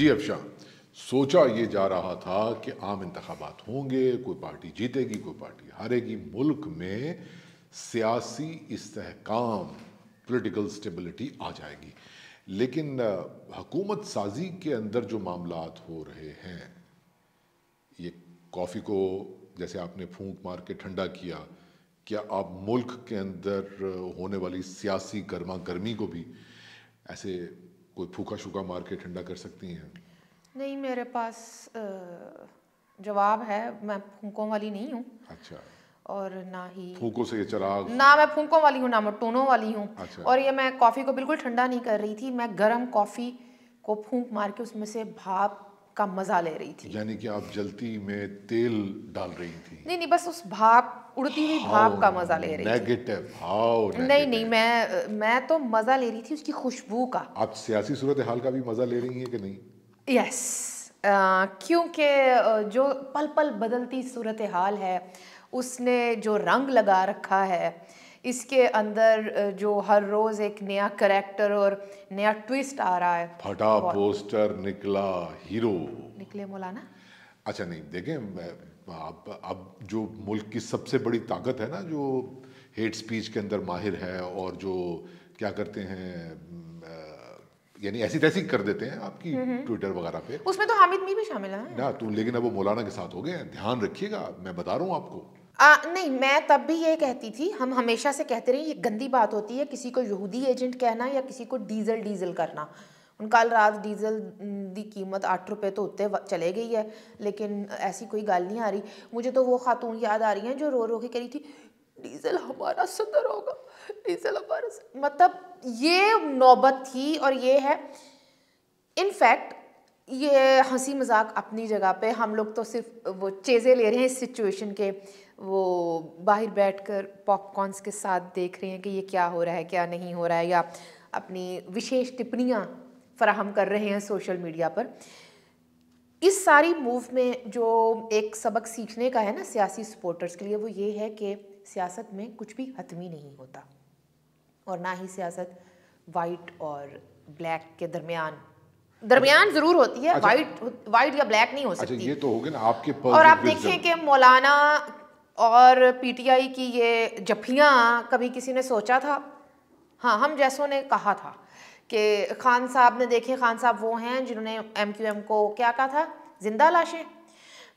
جی افشاں، سوچا یہ جا رہا تھا کہ عام انتخابات ہوں گے، کوئی پارٹی جیتے گی کوئی پارٹی ہارے گی، ملک میں سیاسی استحکام، پولیٹیکل سٹیبلٹی آ جائے گی. لیکن حکومت سازی کے اندر جو معاملات ہو رہے ہیں، یہ کافی کو جیسے آپ نے پھونک مار کے ٹھنڈا کیا، کیا آپ ملک کے اندر ہونے والی سیاسی گرما گرمی کو بھی ایسے کوئی پھوکا شوکا مار کے ٹھنڈا کر سکتی ہیں؟ نہیں، میرے پاس جواب ہے. میں پھونکوں والی نہیں ہوں. اچھا. اور نہ ہی پھونکوں سے یہ چراغ، نہ میں پھونکوں والی ہوں نہ میں ٹونوں والی ہوں. اچھا. اور یہ میں کافی کو بالکل ٹھنڈا نہیں کر رہی تھی، میں گرم کافی کو پھونک مار کے اس میں سے بھاپ کا مزہ لے رہی تھی. یعنی کہ آپ جلتی میں تیل ڈال رہی تھی؟ نہیں، بس اس بھاپ، اڑتی ہوئی بھاپ کا مزہ لے رہی تھی. نہیں، میں تو مزہ لے رہی تھی اس کی خوشبو کا. آپ سیاسی صورتحال کا بھی مزہ لے رہی ہیں کہ نہیں؟ یس، کیونکہ جو پل پل بدلتی صورتحال ہے، اس نے جو رنگ لگا رکھا ہے، اس کے اندر جو ہر روز ایک نیا کریکٹر اور نیا ٹویسٹ آ رہا ہے. پھٹا پوسٹر نکلا ہیرو نکلے مولانا. اچھا نہیں، دیکھیں اب جو ملک کی سب سے بڑی طاقت ہے نا، جو ہیٹ سپیچ کے اندر ماہر ہے اور جو کیا کرتے ہیں، یعنی ایسی تیسی کر دیتے ہیں آپ کی ٹویٹر وغیرہ پہ، اس میں تو حامد می بھی شامل ہے نا تو. لیکن اب وہ مولانا کے ساتھ ہو گئے ہیں، دھیان رکھیے گا، میں بتا رہا ہوں آپ کو. نہیں، میں تب بھی یہ کہتی تھی، ہم ہمیشہ سے کہتے رہے، یہ گندی بات ہوتی ہے کسی کو یہودی ایجنٹ کہنا یا کسی کو ڈیزل کرنا. کل رات ڈیزل دی قیمت 8 روپے تو اتنے چلے گئی ہے، لیکن ایسی کوئی گل نہیں آ رہی. مجھے تو وہ خاتون یاد آ رہی ہیں جو رو رو کے کہہ رہی تھی ڈیزل ہمارا صدر ہوگا، ڈیزل ہمارا صدر. مطلب یہ نوبت تھی. اور یہ ہے انفیکٹ یہ ہنسی مذاق اپنی جگہ پہ، ہم لوگ تو صرف وہ چیزیں لے رہے ہیں اس سچویشن کے، وہ باہر بیٹھ کر پاپ کارنس کے ساتھ دیکھ رہے ہیں کہ یہ کیا ہو رہا ہے کیا نہیں ہو رہا ہے، یا اپنی وشیش ٹپڑیاں فراہم کر رہے ہیں سوشل میڈیا پر. اس ساری موو میں جو ایک سبق سیکھنے کا ہے نا سیاسی سپورٹرز کے لیے، وہ یہ ہے کہ سیاست میں کچھ بھی حتمی نہیں ہوتا، اور نہ ہی سیاست وائٹ اور بلیک کے درمیان ضرور ہوتی ہے. وائٹ یا بلیک نہیں ہو سکتی. یہ تو ہوگا نا آپ کے. اور آپ دیکھیں کہ مولانا اور پی ٹی آئی کی یہ جفیاں کبھی کسی نے سوچا تھا؟ ہاں، ہم جیسوں نے کہا تھا کہ خان صاحب نے، دیکھیں خان صاحب وہ ہیں جنہوں نے ایم کیو ایم کو کیا کہا تھا، زندہ لاشیں.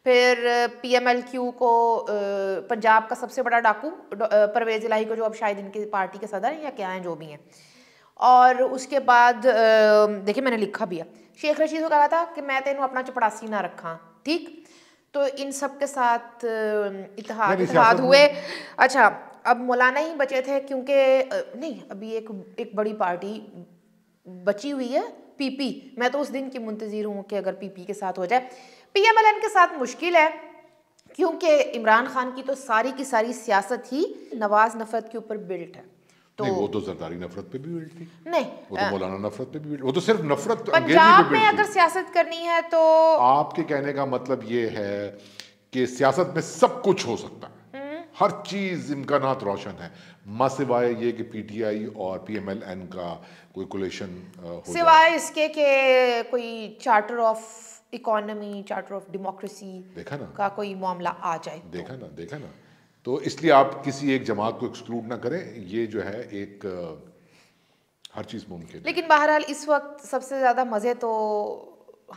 پھر پی ایم ایل کیو کو پنجاب کا سب سے بڑا ڈاکو پرویز الہی کو، جو اب شاید ان کی پارٹی کے صدر ہیں یا کیا ہیں جو بھی ہیں. اور اس کے بعد دیکھیں میں نے لکھا بھی ہے، شیخ رشید کو کہا تھا کہ میں تینوں اپنا چپڑاسی نہ رکھاں. ٹھیک، تو ان سب کے ساتھ اتحاد ہوئے. اچھا، اب مولانا ہی بچے تھے کیونکہ نہیں، ابھی ایک بڑی پارٹی بچی ہوئی ہے، پی پی. میں تو اس دن کی منتظر ہوں کہ اگر پی پی کے ساتھ ہو جائے. پی ایم ایل این کے ساتھ مشکل ہے کیونکہ عمران خان کی تو ساری کی ساری سیاست ہی نواز نفرت کے اوپر بلٹ ہے. نہیں، وہ تو زرداری نفرت پہ بھی بلٹ تھی. نہیں، وہ تو مولانا نفرت پہ بھی بلٹ، وہ تو صرف نفرت پنجاب میں اگر سیاست کرنی ہے تو. آپ کے کہنے کا مطلب یہ ہے کہ سیاست میں سب کچھ ہو سکتا ہے، ہر چیز امکانات روشن ہے، ماں سوائے یہ کہ پی ٹی آئی اور پی ایم ایل این کا کوئی کولیشن ہو جائے، سوائے اس کے کہ کوئی charter of economy, charter of democracy کا کوئی معاملہ آ جائے. دیکھا نا. تو اس لیے آپ کسی ایک جماعت کو ایکسکلوڈ نہ کریں، یہ جو ہے ایک ہر چیز ممکن ہے. لیکن بہرحال اس وقت سب سے زیادہ مزے تو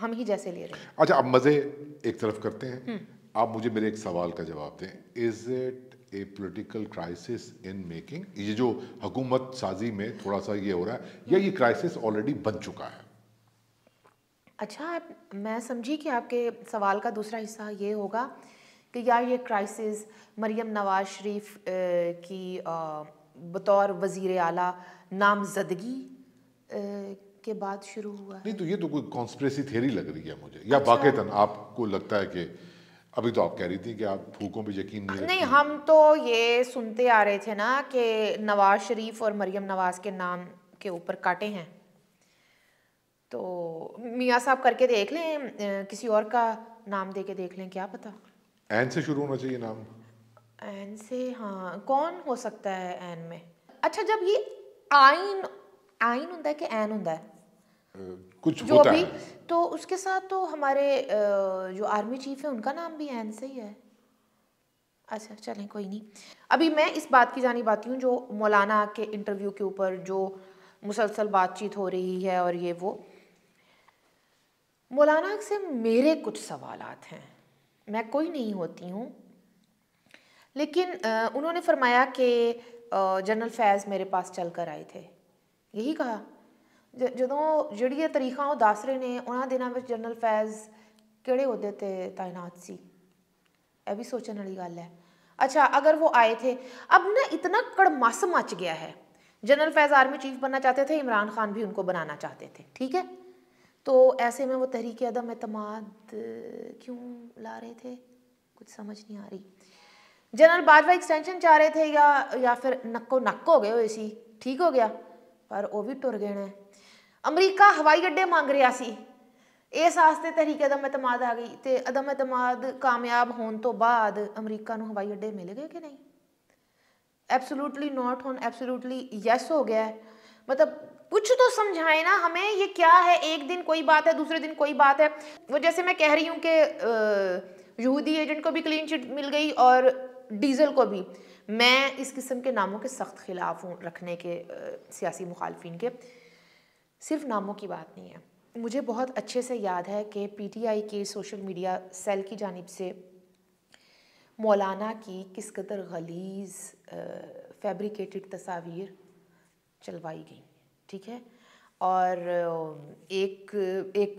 ہم ہی جیسے لے رہے ہیں. اچھا، اب مزے ایک طرف کرتے ہیں، آپ مجھے میرے ایک سوال کا جواب دیں. Is it a political crisis in making? یہ جو حکومت سازی میں تھوڑا سا یہ ہو رہا ہے، یا یہ کرائسس آلریڈی بن چکا ہے؟ اچھا، میں سمجھی کہ آپ کے سوال کا دوسرا حصہ یہ ہوگا کہ یار یہ کرائسس مریم نواز شریف کی بطور وزیر اعلیٰ نامزدگی کے بعد شروع ہوا ہے. نہیں، تو یہ تو کوئی کانسپریسی تھیوری لگ رہی ہے مجھے، یا واقعتاً آپ کو لگتا ہے کہ ابھی تو آپ کہہ رہی تھی کہ آپ پھوکوں پہ یقین نہیں رکھتی. نہیں، ہم تو یہ سنتے آ رہے تھے نا کہ نواز شریف اور مریم نواز کے نام کے اوپر کاٹے ہیں. تو میاں صاحب کر کے دیکھ لیں، کسی اور کا نام دے کے دیکھ لیں، کیا پتا. این سے شروع ہونا چاہیے نام. این سے؟ ہاں، کون ہو سکتا ہے این میں؟ اچھا، جب یہ آئین ہوتا ہے کہ این ہوتا ہے؟ کچھ جو ہوتا بھی ہے. تو اس کے ساتھ تو ہمارے جو آرمی چیف ہے ان کا نام بھی این سے ہی ہے. اچھا چلیں کوئی نہیں. ابھی میں اس بات کی جانب آتی ہوں جو مولانا کے انٹرویو کے اوپر جو مسلسل بات چیت ہو رہی ہے اور یہ وہ. مولانا سے میرے کچھ سوالات ہیں. میں کوئی نہیں ہوتی ہوں لیکن انہوں نے فرمایا کہ جنرل فیض میرے پاس چل کر آئے تھے. یہی کہا جدوں جڑی یہ طریقہ وہ دس رہے نے انہاں دنوں میں جنرل فیض کہڑے عہدے تے تعینات سی. یہ بھی سوچنے والی گل ہے. اچھا اگر وہ آئے تھے اب نا اتنا کڑماس مچ گیا ہے. جنرل فیض آرمی چیف بننا چاہتے تھے, عمران خان بھی ان کو بنانا چاہتے تھے, ٹھیک ہے. تو ایسے میں وہ تحریک عدم اعتماد کیوں لا رہے تھے کچھ سمجھ نہیں آ رہی. جنرل باجوہ ایکسٹینشن چاہ رہے تھے یا پھر نکو نک ہو گئے ہوئے سی, ٹھیک ہو گیا پر وہ بھی ٹر گئے ہیں. امریکہ ہوائی اڈے مانگ رہا سی, اس واسطے تحریک عدم اعتماد آ گئی. تے عدم اعتماد کامیاب ہون تو بعد امریکہ نو ہوائی اڈے مل گئے کہ نہیں؟ ایبسولوٹلی ناٹ ہون ایبسولوٹلی یس ہو گیا ہے. مطلب کچھ تو سمجھائیں نا ہمیں, یہ کیا ہے؟ ایک دن کوئی بات ہے, دوسرے دن کوئی بات ہے. وہ جیسے میں کہہ رہی ہوں کہ یہودی ایجنٹ کو بھی کلین چٹ مل گئی اور ڈیزل کو بھی. میں اس قسم کے ناموں کے سخت خلاف ہوں رکھنے کے سیاسی مخالفین کے. صرف ناموں کی بات نہیں ہے. مجھے بہت اچھے سے یاد ہے کہ پی ٹی آئی کے سوشل میڈیا سیل کی جانب سے مولانا کی کس قدر غلیظ فیبریکیٹڈ تصاویر چلوائی گئیں, ٹھیک ہے. اور ایک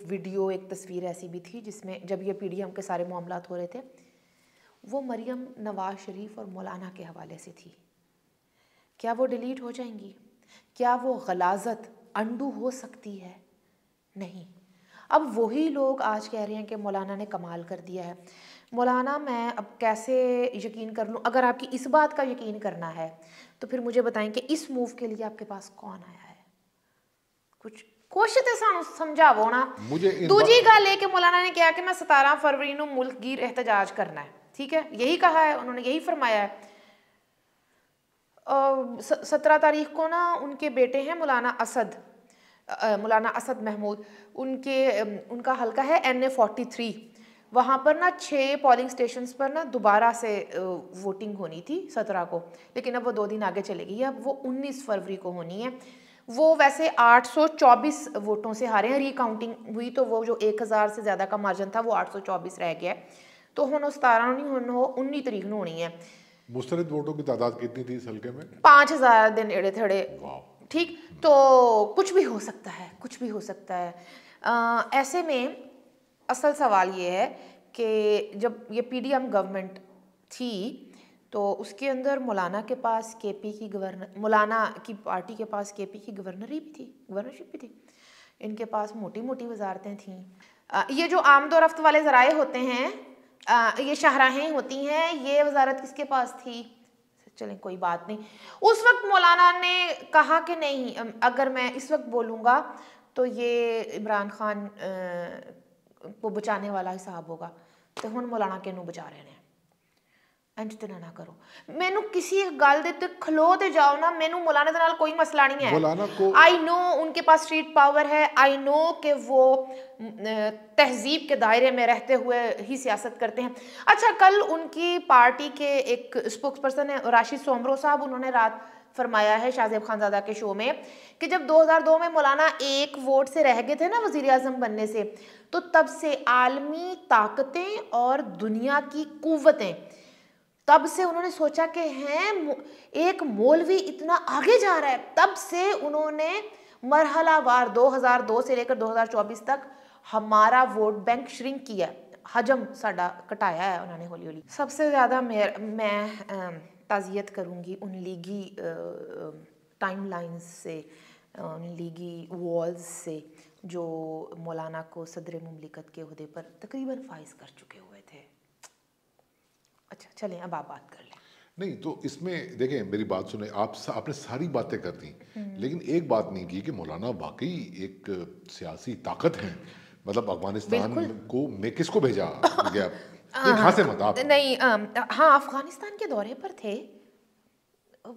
ویڈیو ایک تصویر ایسی بھی تھی جس میں جب یہ پی ڈی ایم کے سارے معاملات ہو رہے تھے وہ مریم نواز شریف اور مولانا کے حوالے سے تھی. کیا وہ ڈیلیٹ ہو جائیں گی؟ کیا وہ غلاظت انڈو ہو سکتی ہے؟ نہیں. اب وہی لوگ آج کہہ رہے ہیں کہ مولانا نے کمال کر دیا ہے. مولانا میں اب کیسے یقین کر لوں؟ اگر آپ کی اس بات کا یقین کرنا ہے تو پھر مجھے بتائیں کہ اس موو کے لیے آپ کے پاس کون آیا ہے؟ کچھ تے سانو سمجھاو نا. دوجی گل ہے کہ مولانا نے کہا کہ میں 17 فروری نو ملک گیر احتجاج کرنا ہے, ٹھیک ہے. یہی کہا ہے انہوں نے, یہی فرمایا ہے. 17 تاریخ کو نا ان کے بیٹے ہیں مولانا اسد محمود, ان کا حلقہ ہے NA43. وہاں پر نا 6 پولنگ سٹیشنز پر نا دوبارہ سے ووٹنگ ہونی تھی 17 کو, لیکن اب وہ 2 دن آگے چلے گئی ہے. اب وہ 19 فروری کو ہونی ہے. وہ ویسے 824 ووٹوں سے ہارے ہیں. ری کاؤنٹنگ ہوئی تو وہ جو 1000 سے زیادہ کا مارجن تھا وہ 824 رہ گیا ہے. تو ہن 17 نہیں ہن 19 تاریخ نو ہونی ہے. مسترد ووٹوں کی تعداد کتنی تھی اس حلقے میں؟ 5000 دن ایڑے تھڑے, ٹھیک. تو کچھ بھی ہو سکتا ہے, کچھ بھی ہو سکتا ہے. ایسے میں اصل سوال یہ ہے کہ جب یہ پی ڈی ایم گورنمنٹ تھی تو اس کے اندر مولانا کے پاس کے پی کی مولانا کی پارٹی کے پاس کے پی کی گورنری بھی تھی, گورنرشپ بھی تھی. ان کے پاس موٹی موٹی وزارتیں تھیں. یہ جو آمد و رفت والے ذرائع ہوتے ہیں, یہ شاہراہیں ہوتی ہیں, یہ وزارت کس کے پاس تھی؟ چلیں کوئی بات نہیں. اس وقت مولانا نے کہا کہ نہیں, اگر میں اس وقت بولوں گا تو یہ عمران خان کو بچانے والا حساب ہوگا. تو ہن مولانا کینوں بچا رہے ہیں. انج تے نہ کرو. مینوں کسی گل دے تے کھلو تے جاؤ نا, مینوں مولانا دے نال کوئی مسئلہ نہیں ہے. مولانا کو آئی نو ان کے پاس اسٹریٹ پاور ہے, آئی نو کہ وہ تہذیب کے دائرے میں رہتے ہوئے ہی سیاست کرتے ہیں. اچھا کل ان کی پارٹی کے ایک اسپوکس پرسن ہے راشد سومرو صاحب, انہوں نے رات فرمایا ہے شاہ زیب خانزادہ کے شو میں کہ جب 2002 میں مولانا 1 ووٹ سے رہ گئے تھے نا وزیر اعظم بننے سے, تو تب سے عالمی طاقتیں اور دنیا کی قوتیں, تب سے انہوں نے سوچا کہ ہیں ایک مولوی اتنا آگے جا رہا ہے. تب سے انہوں نے مرحلہ وار 2002 سے لے کر 2024 تک ہمارا ووٹ بینک شرنک کیا, حجم ساڈا کٹایا ہے انہوں نے ہولی ہولی. سب سے زیادہ میں تعزیت کروں گی ان لیگی ٹائم لائنز سے, ان لیگی والز سے جو مولانا کو صدر مملکت کے عہدے پر تقریباً فائز کر چکے ہوئے تھے. اچھا چلیں اب آپ بات کر لیں. نہیں تو اس میں دیکھیں میری بات سنیں, آپ نے ساری باتیں کر دیں لیکن ایک بات نہیں کی کہ مولانا واقعی ایک سیاسی طاقت ہیں. مطلب افغانستان کو میں کس کو بھیجا گیا خاصے مت آپ نہیں, ہاں افغانستان کے دورے پر تھے,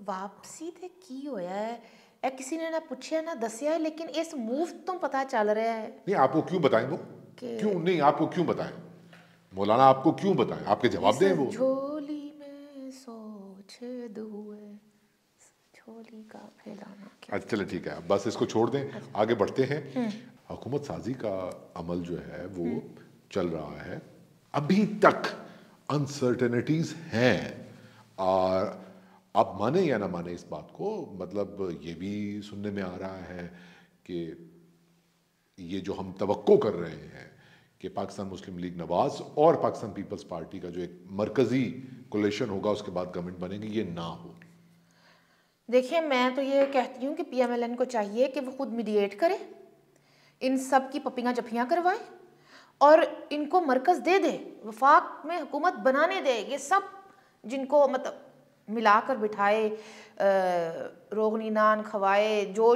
واپسی تے کی ہویا ہے کسی نے نہ پوچھا نہ دسیا, لیکن اس موو تو پتا چل رہا ہے. نہیں آپ کو کیوں بتائیں وہ, کیوں نہیں آپ کو کیوں بتائیں مولانا, آپ کو کیوں بتائیں, آپ کے جواب دیں وہ. جھولی میں سوچ دوئے جھولی کا پھیلانا. اچھا چلے ٹھیک ہے, بس اس کو چھوڑ دیں, آگے بڑھتے ہیں. حکومت سازی کا عمل جو ہے وہ چل رہا ہے, ابھی تک انسرٹنٹیز ہیں, اور آپ مانیں یا نہ مانیں اس بات کو, مطلب یہ بھی سننے میں آ رہا ہے کہ یہ جو ہم توقع کر رہے ہیں کہ پاکستان مسلم لیگ نواز اور پاکستان پیپلز پارٹی کا جو ایک مرکزی کولیشن ہوگا اس کے بعد گورنمنٹ بنے گی, یہ نہ ہو. دیکھیں میں تو یہ کہتی ہوں کہ پی ایم ایل این کو چاہیے کہ وہ خود میڈیٹ کرے, ان سب کی پپیاں جپیاں کروائے اور ان کو مرکز دے دے, وفاق میں حکومت بنانے دے. یہ سب جن کو مطلب ملا کر بٹھائے, روغنی نان کھوائے, جو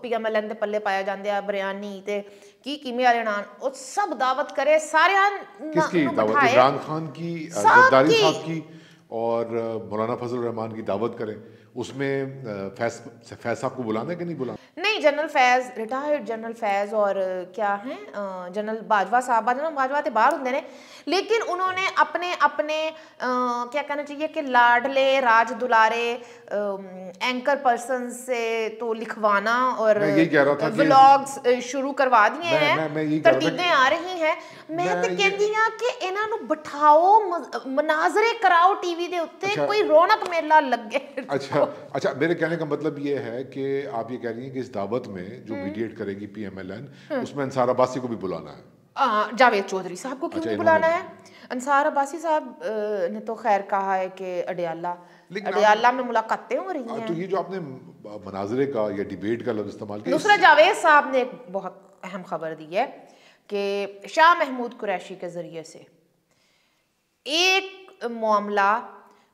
پی ایم ایل این دے پلے پایا جاندے آ, بریانی تے کی کیمے والے نان, وہ سب دعوت کرے سارے. کس کی دعوت؟ عمران خان کی, زرداری صاحب کی, اور مولانا فضل الرحمان کی دعوت کریں. اس میں فیض صاحب کو بلانا ہے کہ نہیں بلانا؟ نہیں, جنرل فیض, ریٹائرڈ جنرل فیض اور کیا ہیں جنرل باجوہ صاحب, جنرل باجوہ تے باہر ہوندے نے, لیکن انہوں نے اپنے کیا کہنا چاہیے کہ لاڈلے راج دلارے اینکر پرسن سے تو لکھوانا اور ولاگز شروع کروا دیے ہیں, ترتیبیں آ رہی ہیں. میں تو کہندی ہاں کہ انہاں نو بٹھاؤ, مناظرے کراؤ ٹی وی دے اوتے, کوئی رونق میلہ لگے. اچھا میرے کہنے کا مطلب یہ ہے کہ آپ یہ کہہ رہی ہیں کہ اس دعوت میں جو میڈیٹ کرے گی پی ایم ایل این, اس میں انصار عباسی کو بھی بلانا ہے. جاوید چودھری صاحب کو کیوں نہیں بلانا ہے؟ انصار عباسی صاحب نے تو خیر کہا ہے کہ اڈیالہ میں ملاقاتیں ہو رہی ہیں. تو یہ جو آپ نے مناظرے کا یا ڈیبیٹ کا لفظ استعمال کیا, دوسرا جاوید صاحب نے ایک بہت اہم خبر دی ہے کہ شاہ محمود قریشی کے ذریعے سے ایک معاملہ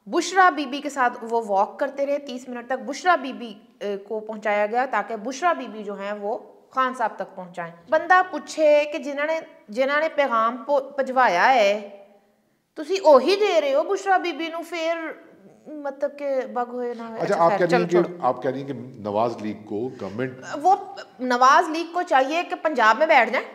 بشرا بی بی کے ساتھ وہ واک کرتے رہے 30 منٹ تک, بشرا بی بی کو پہنچایا گیا تاکہ بشرا بی بی جو ہیں وہ خان صاحب تک پہنچائیں. بندہ پوچھے کہ جنہاں نے پیغام پجوایا ہے تسی اوہی دے رہے ہو بشرا بی بی نو, پھر مطلب کہ بگ ہوئے نہ ہوئے. اچھا آپ کہہ رہی ہیں کہ نواز لیگ کو گورنمنٹ, وہ نواز لیگ کو چاہیے کہ پنجاب میں بیٹھ جائیں,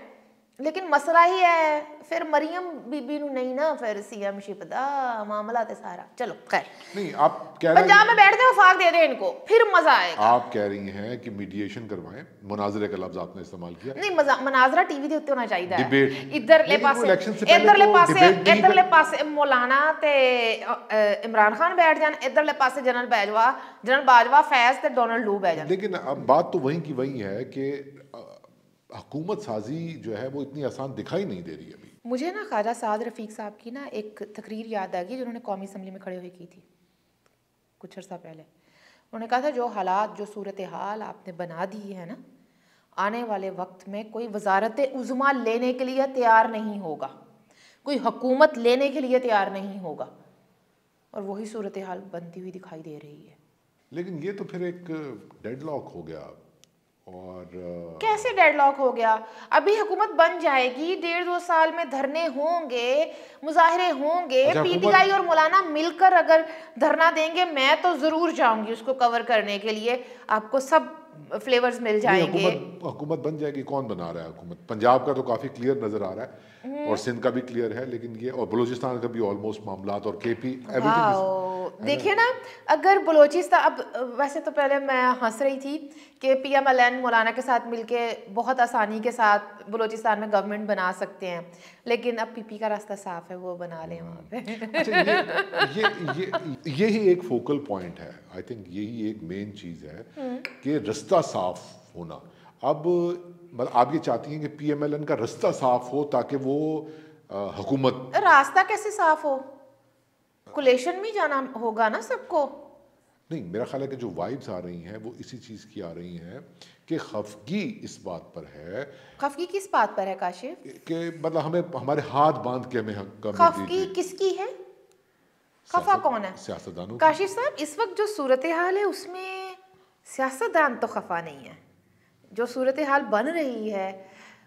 لیکن مسئلہ ہی ہے پھر مریم بی بی نو نہیں نا, پھر سی ایم شپ دا معاملہ تے سارا. چلو خیر, نہیں آپ کہہ رہے ہیں پنجاب میں بیٹھ جائیں, وفاق دے دیں ان کو, پھر مزہ آئے گا. آپ کہہ رہی ہیں کہ میڈیشن کروائیں, مناظرے کا لفظ آپ نے استعمال کیا. نہیں, مناظرہ ٹی وی دے اوتے ہونا چاہیے, ڈیبیٹ ادھرلے پاسے مولانا تے عمران خان بیٹھ جان, ادھرلے پاسے جنرل باجوہ فیض تے ڈونلڈ لو بیٹھ جان. لیکن اب بات تو وہیں کی وہی ہے کہ حکومت سازی جو ہے وہ اتنی آسان دکھائی نہیں دے رہی ابھی. مجھے نا خواجہ سعد رفیق صاحب کی نا ایک تقریر یاد آ گئی, جنہوں نے قومی اسمبلی میں کھڑے ہوئے کی تھی کچھ عرصہ پہلے. انہوں نے کہا تھا جو حالات, جو صورتحال آپ نے بنا دی ہے نا, آنے والے وقت میں کوئی وزارت عظمیٰ لینے کے لیے تیار نہیں ہوگا, کوئی حکومت لینے کے لیے تیار نہیں ہوگا, اور وہی صورتحال بنتی ہوئی دکھائی دے رہی ہے. لیکن یہ تو پھر ایک ڈیڈ لاک ہو گیا. اور کیسے ڈیڈ لاک ہو گیا؟ ابھی حکومت بن جائے گی, 1.5-2 سال میں دھرنے ہوں گے, مظاہرے ہوں گے, پی ٹی آئی اور مولانا مل کر اگر دھرنا دیں گے, میں تو ضرور جاؤں گی اس کو کور کرنے کے لیے, آپ کو سب فلیورز مل جائیں گے. حکومت بن جائے گی. کون بنا رہا ہے حکومت؟ پنجاب کا تو کافی کلیئر نظر آ رہا ہے, اور سندھ کا بھی کلیئر ہے, لیکن یہ اور بلوچستان کا بھی آلموسٹ معاملات, اور کے پی دیکھیے نا, اگر بلوچستان, اب ویسے تو پہلے میں ہنس رہی تھی کہ پی ایم ایل این مولانا کے ساتھ مل کے بہت آسانی کے ساتھ بلوچستان میں گورنمنٹ بنا سکتے ہیں, لیکن اب پی پی کا راستہ صاف ہے, وہ بنا لیں وہاں پہ. یہی ایک فوکل پوائنٹ ہے, آئی تھنک یہی ایک مین چیز ہے کہ رستہ صاف ہونا. اب آپ یہ چاہتی ہیں کہ پی ایم ایل این کا رستہ صاف ہو تاکہ وہ حکومت. راستہ کیسے صاف ہو؟ کولیشن میں جانا ہوگا نا سب کو. نہیں, میرا خیال ہے کہ جو وائبز آ رہی ہیں وہ اسی چیز کی آ رہی ہیں کہ خفگی اس بات پر ہے. خفگی کس بات پر ہے کاشف؟ کہ مطلب ہمیں ہمارے ہاتھ باندھ کے ہمیں خفگی کس کی ہے؟ خفا کون ہے؟ سیاستدانوں. کاشف صاحب, اس وقت جو صورتحال ہے اس میں سیاستدان تو خفا نہیں ہے, جو صورتحال بن رہی ہے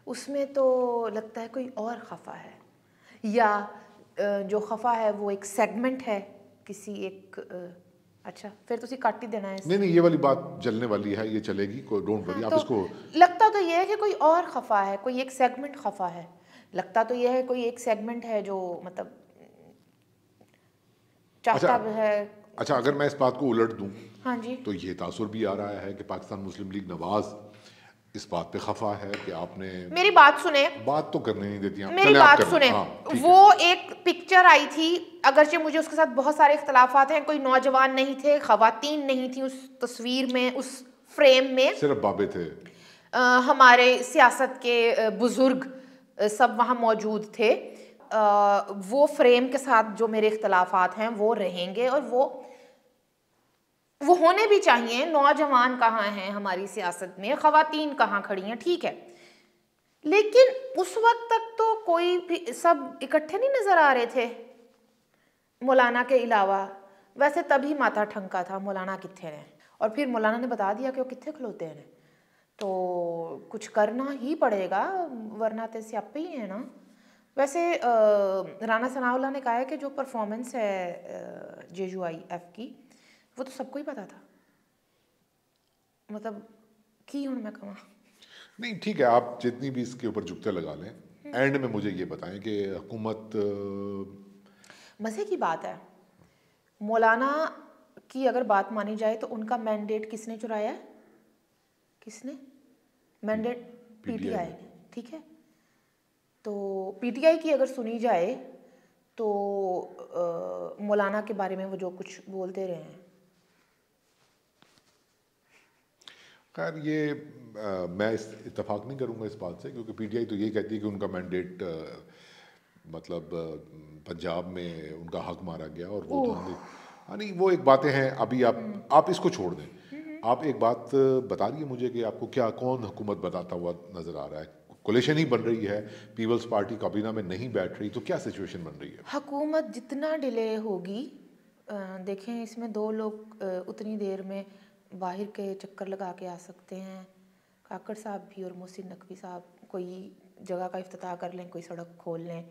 اس میں تو لگتا ہے کوئی اور خفا ہے, یا جو خفا ہے وہ ایک سیگمنٹ ہے کسی ایک اچھا پھر تسی کٹ ہی دینا ہے نہیں یہ والی بات چلنے والی ہے, یہ چلے گی, کوئی ڈونٹ وری آپ اس کو. لگتا تو یہ ہے کہ کوئی اور خفا ہے, کوئی ایک سیگمنٹ خفا ہے, لگتا تو یہ ہے کوئی ایک سیگمنٹ ہے جو مطلب چاہتا ہے. اچھا اگر میں اس بات کو الٹ دوں ہاں جی, تو یہ تاثر بھی آ رہا ہے کہ پاکستان مسلم لیگ نواز اس بات پہ خفا ہے کہ آپ نے میری بات سنیں, بات تو کرنے نہیں دیتی آپ, میری بات سنیں. وہ ایک پکچر آئی تھی, اگرچہ مجھے اس کے ساتھ بہت سارے اختلافات ہیں, کوئی نوجوان نہیں تھے, خواتین نہیں تھیں اس تصویر میں, اس فریم میں, صرف بابے تھے, ہمارے سیاست کے بزرگ سب وہاں موجود تھے. وہ فریم کے ساتھ جو میرے اختلافات ہیں وہ رہیں گے, اور وہ ہونے بھی چاہیے. نوجوان کہاں ہیں ہماری سیاست میں, خواتین کہاں کھڑی ہیں, ٹھیک ہے, لیکن اس وقت تک تو کوئی بھی سب اکٹھے نہیں نظر آ رہے تھے مولانا کے علاوہ. ویسے تبھی ماتھا ٹھنکا تھا مولانا کتنے ہیں, اور پھر مولانا نے بتا دیا کہ وہ کتنے کھلوتے ہیں, تو کچھ کرنا ہی پڑے گا ورنہ تو سیاپے ہی ہیں نا. ویسے رانا ثناء اللہ نے کہا ہے کہ جو پرفارمنس ہے JUIF کی وہ تو سب کو ہی پتا تھا, مطلب کی ہوں میں کہاں. نہیں ٹھیک ہے, آپ جتنی بھی اس کے اوپر جگتے لگا لیں, اینڈ میں مجھے یہ بتائیں کہ حکومت, مزے کی بات ہے, مولانا کی اگر بات مانی جائے تو ان کا مینڈیٹ کس نے چرایا ہے, کس نے مینڈیٹ, PTI نے, ٹھیک ہے. تو PTI کی اگر سنی جائے تو مولانا کے بارے میں وہ جو کچھ بولتے رہے ہیں, خیر یہ میں اتفاق نہیں کروں گا اس بات سے, کیونکہ PTI تو یہ کہتی ہے کہ ان کا مینڈیٹ مطلب پنجاب میں ان کا حق مارا گیا, اور وہ تو ہاں نہیں وہ ایک باتیں ہیں. ابھی آپ اس کو چھوڑ دیں, آپ ایک بات بتا دیے مجھے کہ آپ کو کیا کون حکومت بتاتا ہوا نظر آ رہا ہے. کولیشن ہی بن رہی ہے, پیپلز پارٹی کابینہ میں نہیں بیٹھ رہی, تو کیا سچویشن بن رہی ہے؟ حکومت جتنا ڈیلے ہوگی, دیکھیں اس میں 2 لوگ اتنی دیر میں باہر کے چکر لگا کے آ سکتے ہیں, کاکڑ صاحب بھی اور محسن نقوی صاحب کوئی جگہ کا افتتاح کر لیں, کوئی سڑک کھول لیں.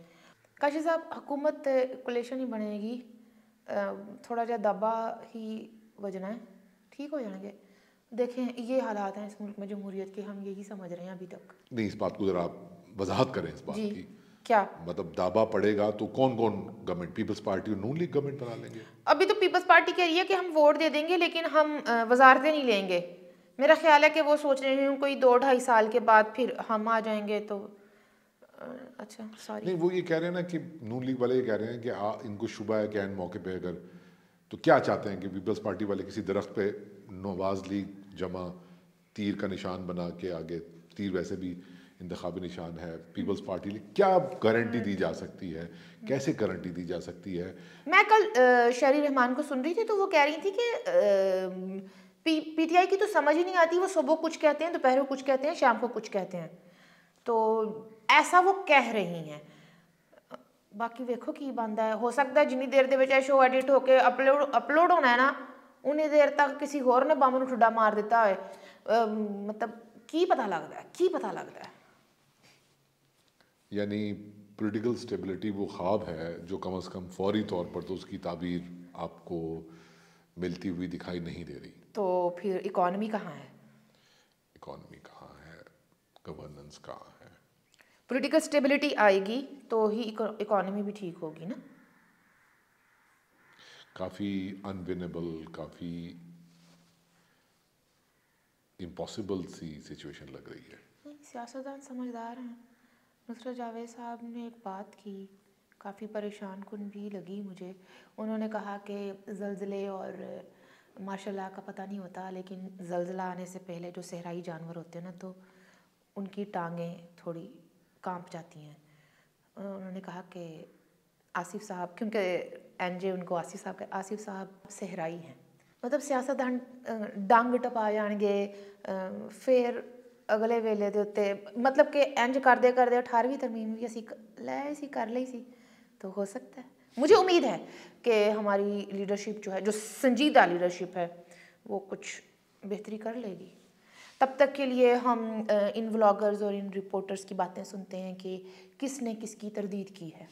کاشی صاحب حکومت کولیشن ہی بنے گی, تھوڑا جا دبا ہی وجنا ہے, ٹھیک ہو جائیں گے. دیکھیں یہ حالات ہیں اس ملک میں جمہوریت کے, ہم یہی سمجھ رہے ہیں ابھی تک. نہیں اس بات کو ذرا آپ وضاحت کریں اس بات کی, کیا مطلب دابا پڑے گا تو کون گورنمنٹ, پیپلز پارٹی اور نون لیگ گورنمنٹ بنا لیں گے؟ ابھی تو پیپلز پارٹی کہہ رہی ہے کہ ہم ووٹ دے دیں گے لیکن ہم وزارتیں نہیں لیں گے. میرا خیال ہے کہ وہ سوچ رہے ہیں کوئی 2-2.5 سال کے بعد پھر ہم آ جائیں گے. تو اچھا سوری, نہیں وہ یہ کہہ رہے ہیں نا کہ نون لیگ والے یہ کہہ رہے ہیں کہ ان کو شبہ ہے کہ ان موقع پہ اگر تو کیا چاہتے ہیں کہ پیپلز پارٹی والے کسی درخت پہ نواز لیگ جمع تیر کا نشان بنا کے آگے, تیر ویسے بھی انتخابی نشان ہے, پیپلز پارٹی لیگ کیا گارنٹی دی جا سکتی ہے, کیسے گارنٹی دی جا سکتی ہے؟ میں کل شہری رحمان کو سن رہی تھی تو وہ کہہ رہی تھی کہ PTI کی تو سمجھ ہی نہیں آتی, وہ صبح کچھ کہتے ہیں, دوپہر کو کچھ کہتے ہیں, شام کو کچھ کہتے ہیں. تو ایسا وہ کہہ رہی ہیں, باقی ویکھو کی بنتا ہے. ہو سکتا ہے جنی دیر دے وچ شو ایڈٹ ہو کے اپلوڈ ہونا ہے نا, انہیں دیر تک کسی ہور نے بم نوں ٹھڈا مار دیتا ہوئے, مطلب کی پتہ لگتا ہے, کی پتہ لگتا ہے. یعنی پولیٹیکل سٹیبلٹی وہ خواب ہے جو کم از کم فوری طور پر تو اس کی تعبیر آپ کو ملتی ہوئی دکھائی نہیں دے رہی. تو پھر اکانومی کہاں ہے؟ اکانومی کہاں ہے, گورننس کہاں ہے؟ پولیٹیکل سٹیبلٹی آئے گی تو ہی اکانومی بھی ٹھیک ہوگی نا. کافی انونیبل, کافی امپاسبل سی سچویشن لگ رہی ہے. سیاستدان سمجھدار ہیں. نصرت جاوید صاحب نے ایک بات کی, کافی پریشان کن بھی لگی مجھے. انہوں نے کہا کہ زلزلے اور ماشاء اللہ کا پتہ نہیں ہوتا, لیکن زلزلہ آنے سے پہلے جو صحرائی جانور ہوتے ہیں نا تو ان کی ٹانگیں تھوڑی کانپ جاتی ہیں. انہوں نے کہا کہ آصف صاحب, کیونکہ NJ ان کو آصف صاحب صحرائی ہیں, مطلب سیاستدان ڈنگ ٹپا جان گے پھر اگلے ویلے دے اتتے, مطلب کہ انج کرتے 18ویں ترمیم بھی اسی لے سی کر لی سی. تو ہو سکتا ہے, مجھے امید ہے کہ ہماری لیڈرشپ جو ہے, جو سنجیدہ لیڈرشپ ہے, وہ کچھ بہتری کر لے گی. تب تک کے لیے ہم ان ولاگرز اور ان رپورٹرز کی باتیں سنتے ہیں کہ کس نے کس کی تردید کی ہے.